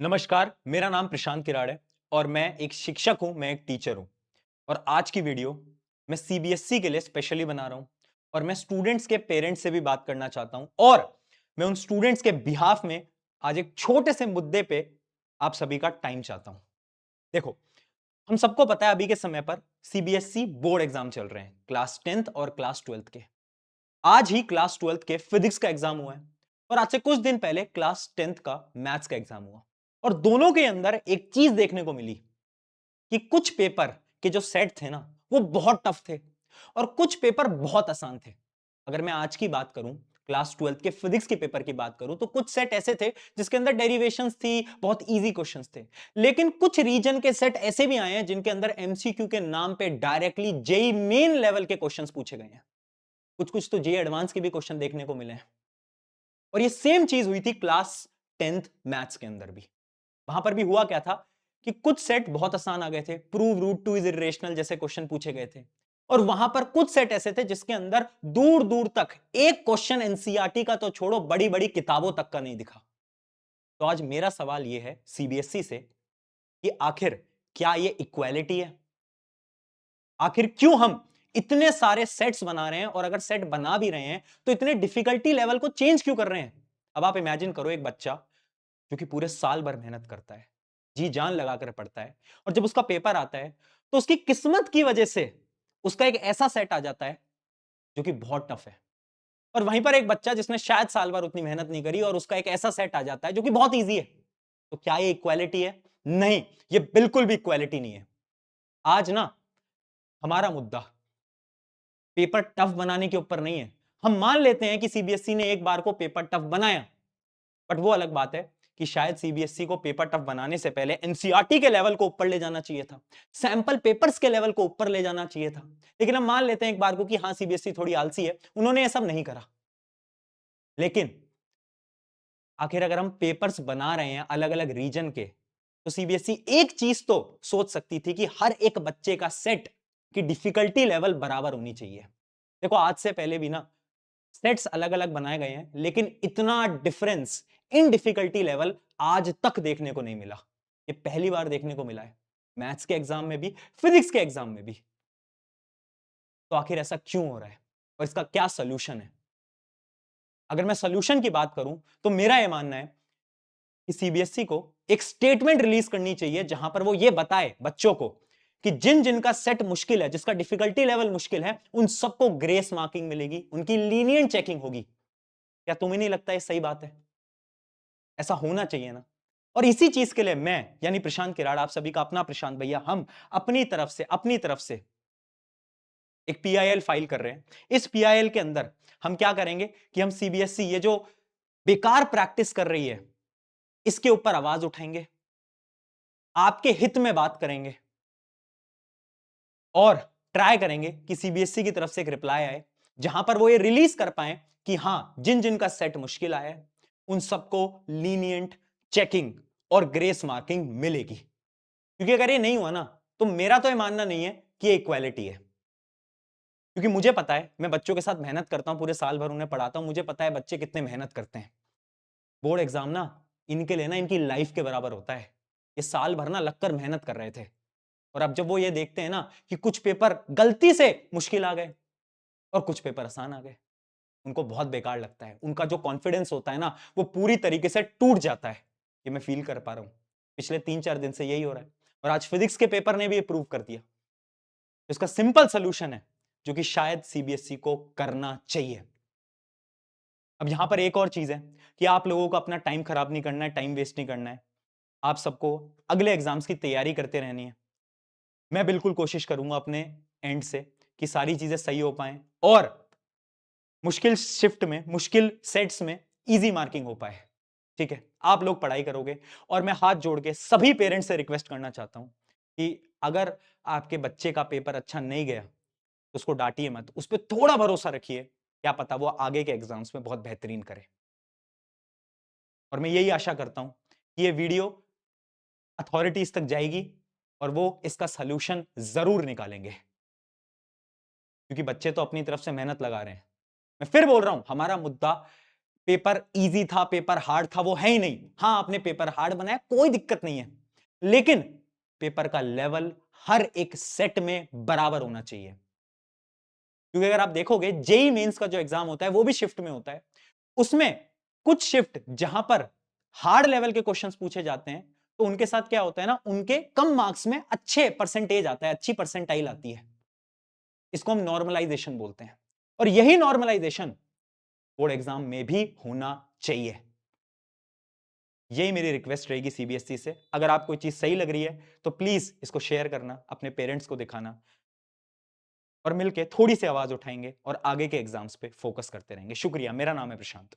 नमस्कार, मेरा नाम प्रशांत किराड़ है और मैं एक शिक्षक हूं, मैं एक टीचर हूं। और आज की वीडियो मैं सीबीएसई के लिए स्पेशली बना रहा हूं और मैं स्टूडेंट्स के पेरेंट्स से भी बात करना चाहता हूं और मैं उन स्टूडेंट्स के बिहाफ में आज एक छोटे से मुद्दे पे आप सभी का टाइम चाहता हूं। देखो, हम सबको पता है अभी के समय पर सीबीएसई बोर्ड एग्जाम चल रहे हैं, क्लास 10th और क्लास 12th के। आज ही क्लास 12th के फिजिक्स का एग्जाम हुआ है और आज से कुछ दिन पहले क्लास 10th का मैथ्स का एग्जाम हुआ। और दोनों के अंदर एक चीज देखने को मिली कि कुछ पेपर के जो सेट थे ना, वो बहुत टफ थे और कुछ पेपर बहुत आसान थे। अगर मैं आज की बात करूं, क्लास 12th के फिजिक्स के पेपर की बात करूं, तो कुछ सेट ऐसे थे जिसके अंदर डेरिवेशंस थी, बहुत इजी क्वेश्चंस थे। लेकिन कुछ रीजन के सेट ऐसे भी आए हैं जिनके अंदर एमसीक्यू के नाम पे डायरेक्टली जेई मेन लेवल के क्वेश्चंस पूछे गए हैं। कुछ कुछ तो जेई एडवांस के भी क्वेश्चन देखने को मिले हैं। और ये सेम चीज हुई थी क्लास 10th मैथ्स के अंदर भी। वहां पर भी हुआ क्या था कि कुछ सेट बहुत आसान आ गए थे, prove root two is irrational जैसे क्वेश्चन पूछे गए थे। और वहां पर कुछ सेट ऐसे थे जिसके अंदर दूर दूर तक एक क्वेश्चन एनसीईआरटी का तो छोड़ो, बड़ी बड़ी किताबों तक का नहीं दिखा। तो आज मेरा सवाल यह है सीबीएसई से कि आखिर क्या ये इक्वालिटी है? आखिर क्यों हम इतने सारे सेट्स बना रहे हैं और अगर सेट बना भी रहे हैं तो इतने डिफिकल्टी लेवल को चेंज क्यों कर रहे हैं? अब आप इमेजिन करो, एक बच्चा जो कि पूरे साल भर मेहनत करता है, जी जान लगाकर पढ़ता है, और जब उसका पेपर आता है तो उसकी किस्मत की वजह से उसका एक ऐसा सेट आ जाता है जो कि बहुत टफ है। और वहीं पर एक बच्चा जिसने शायद साल भर उतनी मेहनत नहीं करी और उसका एक ऐसा सेट आ जाता है जो कि बहुत ईजी है। तो क्या ये इक्वालिटी है? नहीं, ये बिल्कुल भी इक्वालिटी नहीं है। आज ना हमारा मुद्दा पेपर टफ बनाने के ऊपर नहीं है। हम मान लेते हैं कि सीबीएसई ने एक बार को पेपर टफ बनाया, बट वो अलग बात है कि शायद सीबीएसई को पेपर टफ बनाने से पहले एनसीईआरटी के लेवल को ऊपर ले जाना चाहिए था, सैंपल पेपर्स के लेवल को ऊपर ले जाना चाहिए था। लेकिन हम मान लेते हैं एक बार को कि हाँ, सीबीएसई थोड़ी आलसी है, उन्होंने ये सब नहीं करा। लेकिन आखिर अगर हम पेपर्स बना रहे हैं अलग अलग रीजन के, तो सीबीएसई एक चीज तो सोच सकती थी कि हर एक बच्चे का सेट की डिफिकल्टी लेवल बराबर होनी चाहिए। देखो, आज से पहले भी ना सेट्स अलग अलग बनाए गए हैं, लेकिन इतना डिफरेंस इन डिफिकल्टी लेवल आज तक देखने को नहीं मिला। ये पहली बार देखने को मिला है, मैथ्स के एग्जाम में भी, फिजिक्स के एग्जाम में भी। तो आखिर ऐसा क्यों हो रहा है और इसका क्या सोल्यूशन है? अगर मैं सोल्यूशन की बात करूं तो मेरा यह मानना है कि सीबीएसई को एक स्टेटमेंट रिलीज करनी चाहिए जहां पर वो ये बताए बच्चों को कि जिन जिनका सेट मुश्किल है, जिसका डिफिकल्टी लेवल मुश्किल है, उन सबको ग्रेस मार्किंग मिलेगी, उनकी लीनियंट चेकिंग होगी। क्या तुम्हें नहीं लगता ये सही बात है? ऐसा होना चाहिए ना। और इसी चीज के लिए मैं यानी प्रशांत किराड़, आप सभी का अपना प्रशांत भैया, हम अपनी तरफ से एक पीआईएल फाइल कर रहे हैं। इस पीआईएल के अंदर हम क्या करेंगे कि हम सीबीएसई ये जो बेकार प्रैक्टिस कर रही है, इसके ऊपर आवाज उठाएंगे, आपके हित में बात करेंगे और ट्राई करेंगे कि सीबीएसई की तरफ से एक रिप्लाई आए जहां पर वो ये रिलीज कर पाए कि हां, जिन जिन का सेट मुश्किल आया है उन सबको लीनियंट चेकिंग और ग्रेस मार्किंग मिलेगी। क्योंकि अगर ये नहीं हुआ ना, तो मेरा तो ये मानना नहीं है कि ये इक्वालिटी है। क्योंकि मुझे पता है, मैं बच्चों के साथ मेहनत करता हूं, पूरे साल भर उन्हें पढ़ाता हूं, मुझे पता है बच्चे कितने मेहनत करते हैं। बोर्ड एग्जाम ना इनके लिए ना इनकी लाइफ के बराबर होता है। ये साल भर ना लगकर मेहनत कर रहे थे और अब जब वो ये देखते हैं ना कि कुछ पेपर गलती से मुश्किल आ गए और कुछ पेपर आसान आ गए, उनको बहुत बेकार लगता है। उनका जो कॉन्फिडेंस होता है ना, वो पूरी तरीके से टूट जाता है। ये मैं फील कर पा रहा हूं, पिछले 3-4 दिन से यही हो रहा है और आज फिजिक्स के पेपर ने भी ये प्रूव कर दिया। इसका सिंपल सोल्यूशन है जो कि शायद सीबीएसई को करना चाहिए। अब यहां पर एक और चीज है कि आप लोगों को अपना टाइम खराब नहीं करना है, टाइम वेस्ट नहीं करना है। आप सबको अगले एग्जाम्स की तैयारी करते रहनी है। मैं बिल्कुल कोशिश करूंगा अपने एंड से कि सारी चीजें सही हो पाए और मुश्किल शिफ्ट में, मुश्किल सेट्स में इजी मार्किंग हो पाए। ठीक है, आप लोग पढ़ाई करोगे और मैं हाथ जोड़ के सभी पेरेंट्स से रिक्वेस्ट करना चाहता हूं कि अगर आपके बच्चे का पेपर अच्छा नहीं गया तो उसको डांटिए मत, उस पर थोड़ा भरोसा रखिए, क्या पता वो आगे के एग्जाम्स में बहुत बेहतरीन करे। और मैं यही आशा करता हूं कि ये वीडियो अथॉरिटीज तक जाएगी और वो इसका सलूशन जरूर निकालेंगे, क्योंकि बच्चे तो अपनी तरफ से मेहनत लगा रहे हैं। मैं फिर बोल रहा हूं, हमारा मुद्दा पेपर इजी था, पेपर हार्ड था, वो है ही नहीं। हाँ, आपने पेपर हार्ड बनाया, कोई दिक्कत नहीं है, लेकिन पेपर का लेवल हर एक सेट में बराबर होना चाहिए। क्योंकि अगर आप देखोगे जेई मेंस का जो एग्जाम होता है वो भी शिफ्ट में होता है। उसमें कुछ शिफ्ट जहां पर हार्ड लेवल के क्वेश्चंस पूछे जाते हैं, तो उनके साथ क्या होता है ना, उनके कम मार्क्स में अच्छे परसेंटेज आता है, अच्छी परसेंटाइल आती है। इसको हम नॉर्मलाइजेशन बोलते हैं, और यही नॉर्मलाइजेशन बोर्ड एग्जाम में भी होना चाहिए। यही मेरी रिक्वेस्ट रहेगी सीबीएसई से। अगर आपको कोई चीज सही लग रही है तो प्लीज इसको शेयर करना, अपने पेरेंट्स को दिखाना, और मिलके थोड़ी सी आवाज उठाएंगे और आगे के एग्जाम्स पे फोकस करते रहेंगे। शुक्रिया। मेरा नाम है प्रशांत।